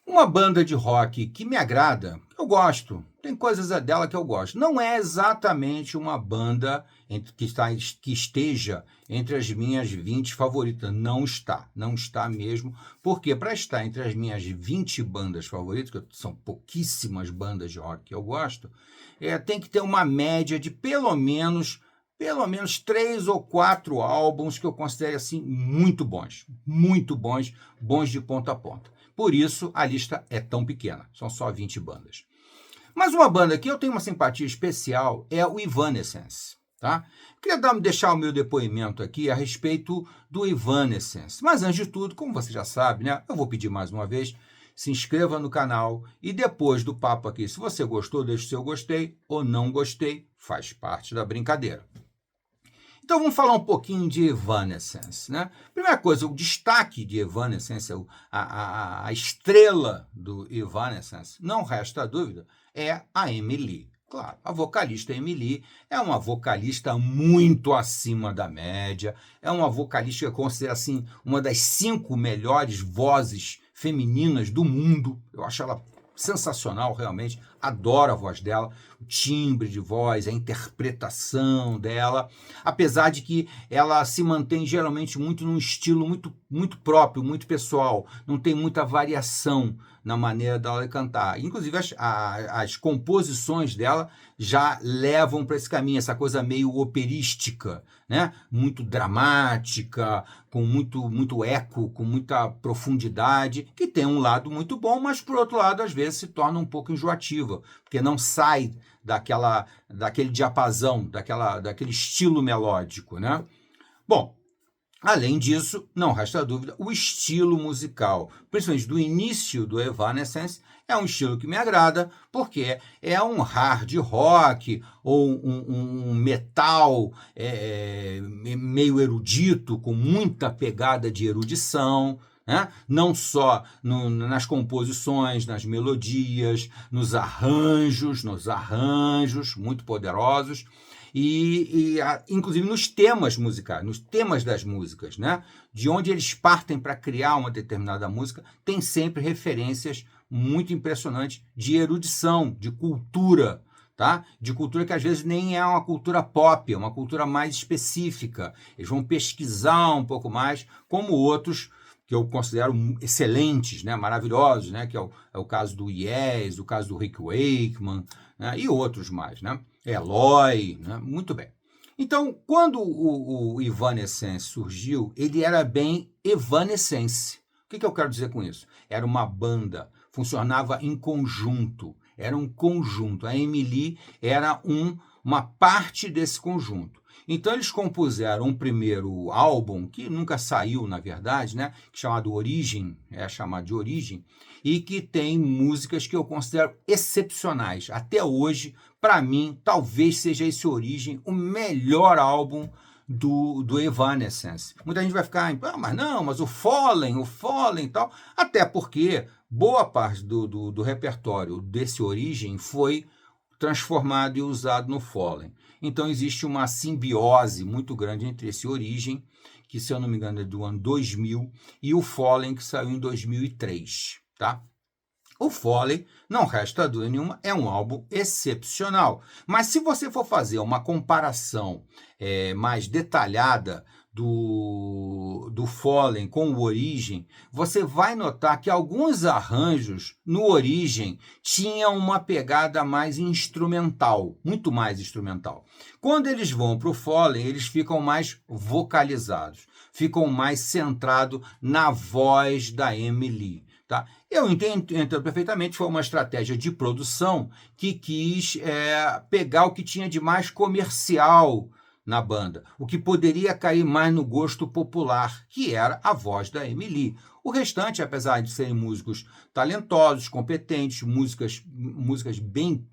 Uma banda de rock que me agrada, eu gosto. Tem coisas dela que eu gosto. Não é exatamente uma banda que esteja entre as minhas 20 favoritas. Não está. Não está mesmo. Porque para estar entre as minhas 20 bandas favoritas, que são pouquíssimas bandas de rock que eu gosto, tem que ter uma média de pelo menos 3 ou 4 álbuns que eu considero assim muito bons, bons de ponta a ponta. Por isso, a lista é tão pequena, são só 20 bandas. Mas uma banda que eu tenho uma simpatia especial é o Evanescence. Tá? Queria deixar o meu depoimento aqui a respeito do Evanescence. Mas antes de tudo, como você já sabe, né, eu vou pedir mais uma vez, se inscreva no canal e depois do papo aqui, se você gostou, deixe o seu gostei ou não gostei, faz parte da brincadeira. Então vamos falar um pouquinho de Evanescence, né? Primeira coisa, o destaque de Evanescence, a estrela do Evanescence, não resta dúvida, é a Amy Lee. Claro, a vocalista Amy Lee é uma vocalista muito acima da média, é uma vocalista que eu considero assim, uma das 5 melhores vozes femininas do mundo. Eu acho ela sensacional, realmente. Adoro a voz dela, o timbre de voz, a interpretação dela, apesar de que ela se mantém geralmente muito num estilo muito próprio, muito pessoal, não tem muita variação na maneira dela cantar. Inclusive, as composições dela já levam para esse caminho, essa coisa meio operística, né? Muito dramática, com muito eco, com muita profundidade, que tem um lado muito bom, mas por outro lado, às vezes se torna um pouco enjoativa, porque não sai daquele diapasão, daquele estilo melódico, né? Bom, além disso, não resta dúvida, o estilo musical, principalmente do início do Evanescence, é um estilo que me agrada, porque é um hard rock ou um metal meio erudito, com muita pegada de erudição, né? Não só nas composições, nas melodias, nos arranjos muito poderosos, inclusive nos temas musicais, nos temas das músicas, né? De onde eles partem para criar uma determinada música, tem sempre referências muito impressionantes de erudição, de cultura, tá? De cultura que às vezes nem é uma cultura pop, é uma cultura mais específica. Eles vão pesquisar um pouco mais, como outros que eu considero excelentes, né? Maravilhosos, né? Que é o caso do Yes, o caso do Rick Wakeman, né? E outros mais, né? Eloy, né? Muito bem. Então, quando o Evanescence surgiu, ele era bem Evanescence. O que eu quero dizer com isso? Era uma banda, funcionava em conjunto, era um conjunto. A Amy Lee era uma parte desse conjunto. Então eles compuseram um primeiro álbum, que nunca saiu, na verdade, né? Chamado Origem, é chamado de Origem, e que tem músicas que eu considero excepcionais. Até hoje, para mim, talvez seja esse Origem o melhor álbum do Evanescence. Muita gente vai ficar, mas o Fallen e tal, até porque boa parte do repertório desse Origem foi transformado e usado no Fallen. Então existe uma simbiose muito grande entre esse Origem, que se eu não me engano é do ano 2000, e o Fallen, que saiu em 2003, tá? O Fallen, não resta dúvida nenhuma, é um álbum excepcional. Mas se você for fazer uma comparação mais detalhada do Fallen com o Origem, você vai notar que alguns arranjos no Origem tinham uma pegada mais instrumental, muito mais instrumental. Quando eles vão para o Fallen, eles ficam mais vocalizados, ficam mais centrados na voz da Amy Lee. Tá? Eu entendo perfeitamente, foi uma estratégia de produção que quis pegar o que tinha de mais comercial na banda, o que poderia cair mais no gosto popular, que era a voz da Amy Lee. O restante, apesar de serem músicos talentosos, competentes, músicas bem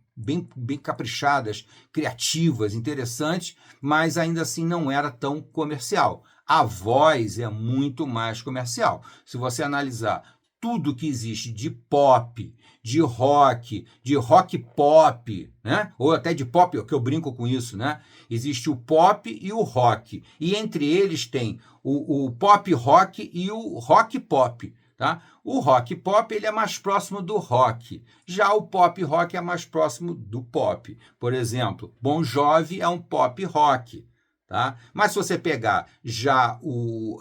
caprichadas, criativas, interessantes, mas ainda assim não era tão comercial. A voz é muito mais comercial. Se você analisar tudo que existe de pop, de rock pop, né? Ou até de pop, que eu brinco com isso, né? Existe o pop e o rock. E entre eles tem o pop rock e o rock pop. Tá? O rock pop ele é mais próximo do rock, já o pop rock é mais próximo do pop. Por exemplo, Bon Jovi é um pop rock. Tá? Mas se você pegar já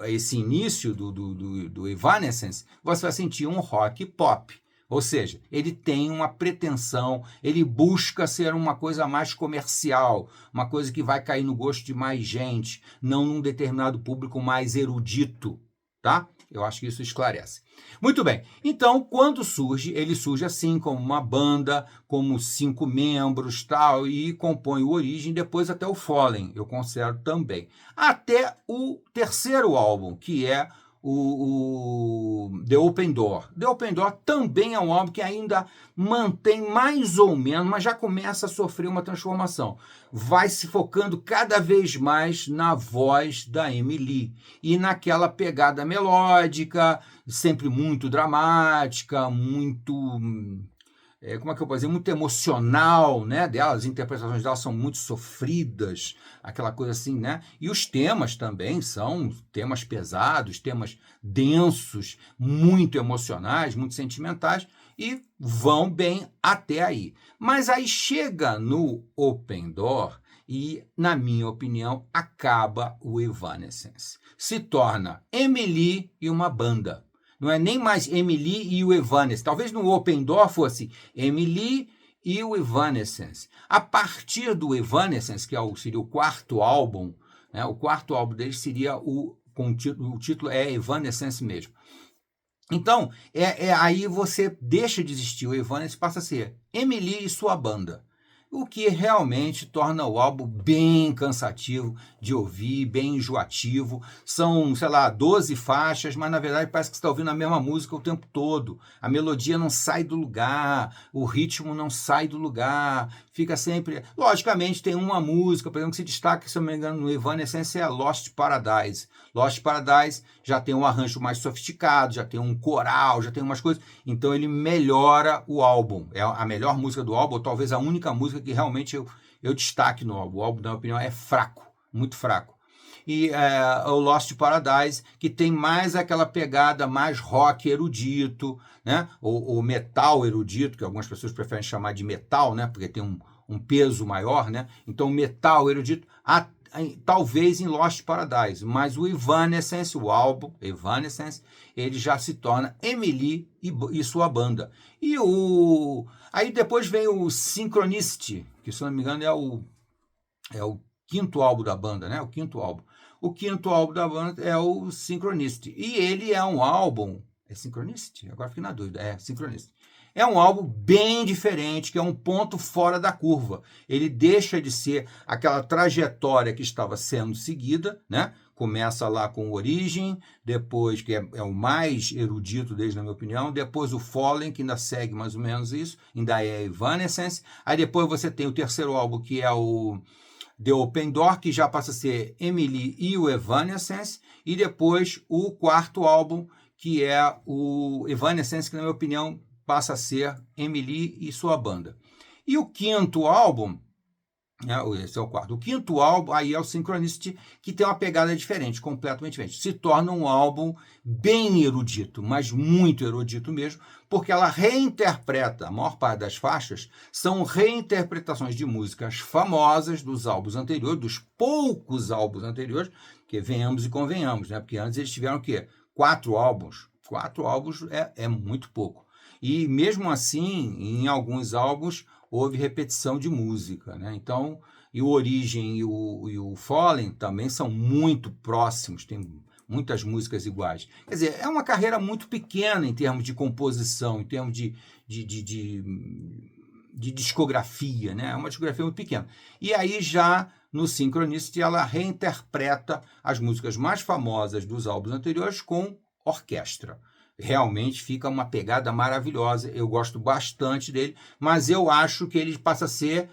esse início do Evanescence, você vai sentir um rock pop. Ou seja, ele tem uma pretensão, ele busca ser uma coisa mais comercial, uma coisa que vai cair no gosto de mais gente, não num determinado público mais erudito. Tá? Eu acho que isso esclarece. Muito bem, então quando surge, ele surge assim, como uma banda, como 5 membros, tal, e compõe o Origem, depois até o Fallen, eu considero também. Até o terceiro álbum, que é o The Open Door. The Open Door também é um álbum que ainda mantém mais ou menos, mas já começa a sofrer uma transformação. Vai se focando cada vez mais na voz da Emily e naquela pegada melódica, sempre muito dramática, muito... como é que eu posso dizer, muito emocional, né, dela, as interpretações dela são muito sofridas, aquela coisa assim, né, e os temas também são temas pesados, temas densos, muito emocionais, muito sentimentais, e vão bem até aí. Mas aí chega no Open Door e, na minha opinião, acaba o Evanescence. Se torna Emily e uma banda. Não é nem mais Emily e o Evanescence. Talvez no Open Door fosse Emily e o Evanescence. A partir do Evanescence, que seria o quarto álbum, né, o quarto álbum deles seria o título é Evanescence mesmo. Então, aí você deixa de existir o Evanescence e passa a ser Emily e sua banda. O que realmente torna o álbum bem cansativo de ouvir, bem enjoativo. São, sei lá, 12 faixas, mas na verdade parece que você está ouvindo a mesma música o tempo todo. A melodia não sai do lugar, o ritmo não sai do lugar, fica sempre... Logicamente tem uma música, por exemplo, que se destaca, se eu não me engano, no Evanescence é Lost Paradise. Lost Paradise já tem um arranjo mais sofisticado, já tem um coral, já tem umas coisas, então ele melhora o álbum. É a melhor música do álbum, ou talvez a única música que realmente eu destaque no álbum. O álbum, na minha opinião, é fraco, muito fraco. E o Lost Paradise, que tem mais aquela pegada mais rock erudito, né? Ou metal erudito, que algumas pessoas preferem chamar de metal, né? Porque tem um peso maior, né? Então, metal erudito, talvez em Lost Paradise, mas o Evanescence, o álbum Evanescence, ele já se torna Emily e sua banda. E aí depois vem o Synchronicity, que se não me engano é o quinto álbum da banda, né? O quinto álbum. O quinto álbum da banda é o Synchronicity. E ele é um álbum... É Synchronicity? Agora fiquei na dúvida. É Synchronicity. É um álbum bem diferente, que é um ponto fora da curva. Ele deixa de ser aquela trajetória que estava sendo seguida, né? Começa lá com o Origem, depois, que é o mais erudito deles, na minha opinião, depois o Fallen, que ainda segue mais ou menos isso, ainda é Evanescence, aí depois você tem o terceiro álbum, que é o The Open Door, que já passa a ser Emily e o Evanescence, e depois o quarto álbum, que é o Evanescence, que na minha opinião passa a ser Emily e sua banda. E o quinto álbum, esse é o quarto, o quinto álbum aí é o Synchronicity, que tem uma pegada diferente, completamente diferente. Se torna um álbum bem erudito, mas muito erudito mesmo, porque ela reinterpreta, a maior parte das faixas são reinterpretações de músicas famosas dos álbuns anteriores, dos poucos álbuns anteriores, que venhamos e convenhamos, né? Porque antes eles tiveram o quê? 4 álbuns. 4 álbuns é muito pouco. E mesmo assim, em alguns álbuns, houve repetição de música, né? Então, e o Origem e o Fallen também são muito próximos, tem muitas músicas iguais. Quer dizer, é uma carreira muito pequena em termos de composição, em termos de discografia, né? É uma discografia muito pequena. E aí já no Synchronicity ela reinterpreta as músicas mais famosas dos álbuns anteriores com orquestra. Realmente fica uma pegada maravilhosa, eu gosto bastante dele, mas eu acho que ele passa a ser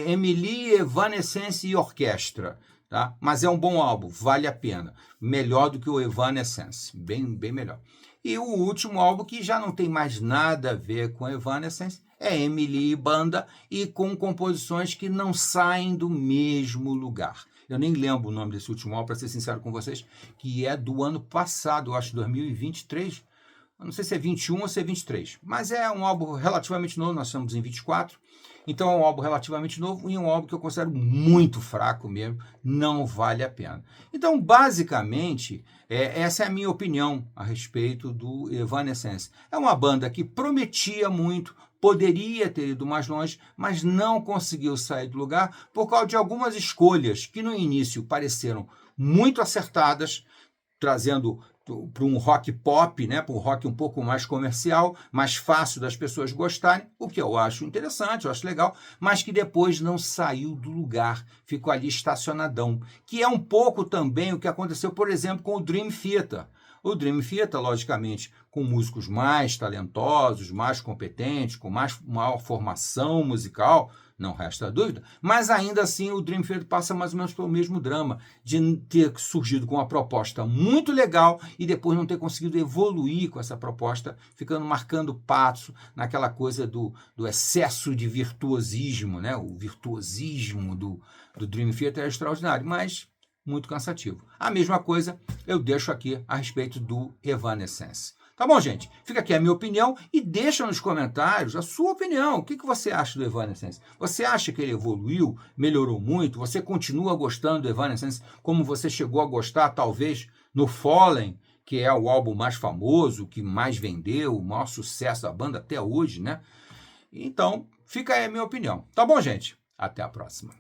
Emily, Evanescence e orquestra, tá? Mas é um bom álbum, vale a pena, melhor do que o Evanescence, bem, bem melhor. E o último álbum, que já não tem mais nada a ver com Evanescence, é Emily e banda, e com composições que não saem do mesmo lugar. eu nem lembro o nome desse último álbum, para ser sincero com vocês, que é do ano passado, eu acho, 2023. Eu não sei se é 21 ou se é 23, mas é um álbum relativamente novo, nós estamos em 24, então é um álbum relativamente novo e um álbum que eu considero muito fraco mesmo, não vale a pena. Então, basicamente, essa é a minha opinião a respeito do Evanescence. É uma banda que prometia muito, poderia ter ido mais longe, mas não conseguiu sair do lugar por causa de algumas escolhas que no início pareceram muito acertadas, trazendo para um rock pop, né, para um rock um pouco mais comercial, mais fácil das pessoas gostarem, o que eu acho interessante, eu acho legal, mas que depois não saiu do lugar, ficou ali estacionadão, que é um pouco também o que aconteceu, por exemplo, com o Dream Theater. O Dream Theater, logicamente, com músicos mais talentosos, mais competentes, com maior formação musical, não resta dúvida, mas ainda assim o Dream Theater passa mais ou menos pelo mesmo drama, de ter surgido com uma proposta muito legal e depois não ter conseguido evoluir com essa proposta, ficando marcando passo naquela coisa do excesso de virtuosismo, né? O virtuosismo do Dream Theater é extraordinário, mas muito cansativo. A mesma coisa eu deixo aqui a respeito do Evanescence. Tá bom, gente? Fica aqui a minha opinião e deixa nos comentários a sua opinião. O que você acha do Evanescence? Você acha que ele evoluiu, melhorou muito? Você continua gostando do Evanescence como você chegou a gostar, talvez, no Fallen, que é o álbum mais famoso, que mais vendeu, o maior sucesso da banda até hoje, né? Então, fica aí a minha opinião. Tá bom, gente? Até a próxima.